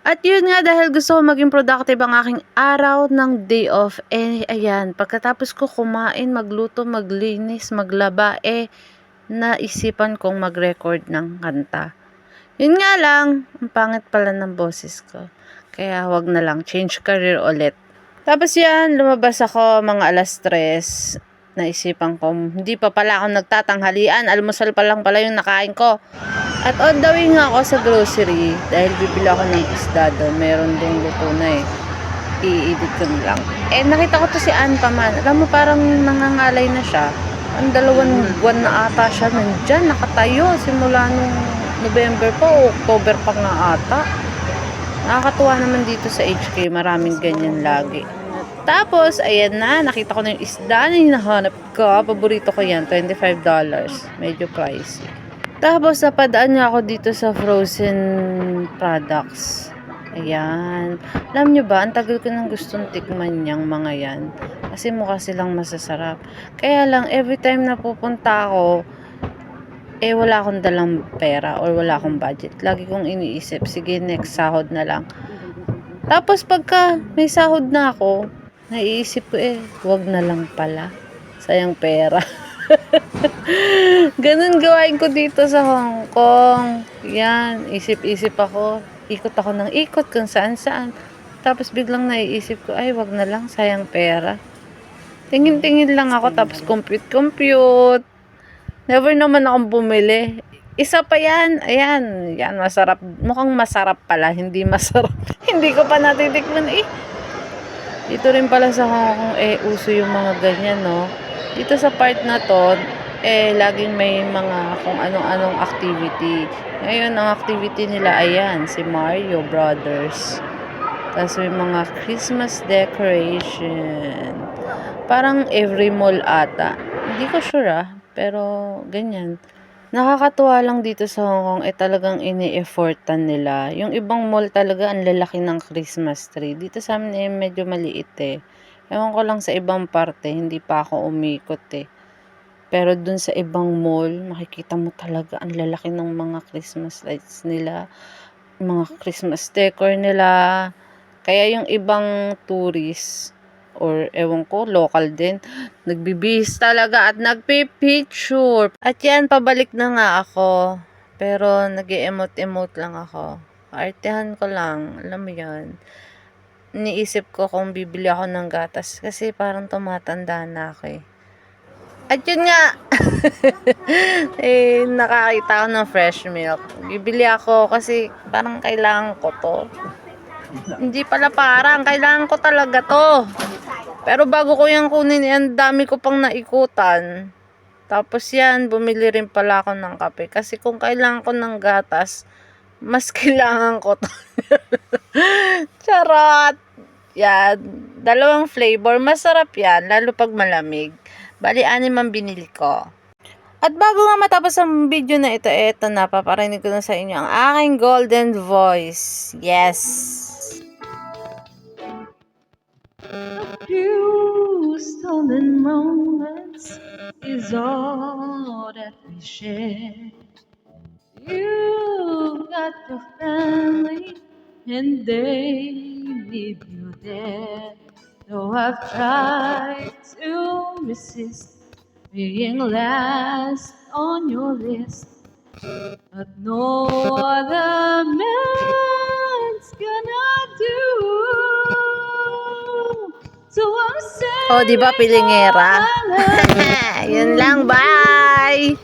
At yun nga, dahil gusto ko maging productive ang aking araw ng day off, ayan, pagkatapos ko kumain, magluto, maglinis, maglaba, naisipan kong mag-record ng kanta. Yun nga lang, ang pangit pala ng boses ko. Kaya wag na lang, change career ulit. Tapos yan, lumabas ako mga 3:00. Naisipan ko, hindi pa pala ako nagtatanghalian, almusal pa lang pala yung nakain ko. At on the way nga ako sa grocery, dahil bibili ako ng isda doon, meron dong luto na i-edit ko na lang. Nakita ko to si Ann Paman. Alam mo, parang nangangalay na siya. Ang 2 buwan na ata siya nandyan, nakatayo, simula nung November pa o October pa nga ata. Nakakatuwa naman dito sa HK, maraming ganyan lagi. Tapos, ayan na, nakita ko na yung isda na hinahanap ko. Paborito ko yan, $25. Medyo pricey. Tapos, napadaan niya ako dito sa frozen products. Ayan. Alam nyo ba, ang tagal ko nang gustong tikman niyang mga yan. Kasi mukha silang masasarap. Kaya lang, every time na pupunta ako, wala akong dalang pera or wala akong budget. Lagi kong iniisip, sige, next sahod na lang. Tapos, pagka may sahod na ako, naiisip ko wag na lang pala. Sayang pera. Ganun gawain ko dito sa Hong Kong. Yan, isip-isip ako. Ikot ako ng ikot kung saan-saan. Tapos biglang naiisip ko, wag na lang, sayang pera. Tingin-tingin lang ako, tapos compute. Never naman akong bumili. Isa pa yan. Ayan, yan, masarap. Mukhang masarap pala, hindi masarap. Hindi ko pa natitikman Dito rin pala sa Hong Kong, uso yung mga ganyan, no? Dito sa part na to, laging may mga kung anong-anong activity. Ngayon, ang activity nila, ayan, si Mario Brothers. Tapos may mga Christmas decoration. Parang every mall ata. Hindi ko sure pero ganyan. Nakakatuwa lang dito sa Hong Kong, talagang ini-effortan nila. Yung ibang mall talaga, ang lalaki ng Christmas tree. Dito sa amin medyo maliit Ewan ko lang sa ibang parte, hindi pa ako umikot Pero dun sa ibang mall, makikita mo talaga ang lalaki ng mga Christmas lights nila, mga Christmas decor nila. Kaya yung ibang tourists, or ewan ko, local din, nagbibihis talaga at nagpipicture. At yan, pabalik na nga ako. Pero nag-emote-emote lang ako. Artehan ko lang, alam mo yan. Iniisip ko kung bibili ako ng gatas kasi parang tumatanda na ako At yun nga, nakakita ako ng fresh milk. Bibili ako kasi parang kailangan ko to. Hindi pala parang, kailangan ko talaga to. Pero bago ko yan kunin, ang dami ko pang naikutan. Tapos yan, bumili rin pala ako ng kape. Kasi kung kailangan ko ng gatas, mas kailangan ko to. Charot! Yan, 2 flavor. Masarap yan, lalo pag malamig. Bali, 6 ang binili ko. At bago nga matapos ang video na ito, na, paparinig ko na sa inyo ang aking golden voice. Yes! A few stolen moments is all that we share. You got your family and they need you there. Though I've tried to resist being last on your list, but no other man's gonna do. So I'm saying, Diba, pilingera? Yun lang, bye!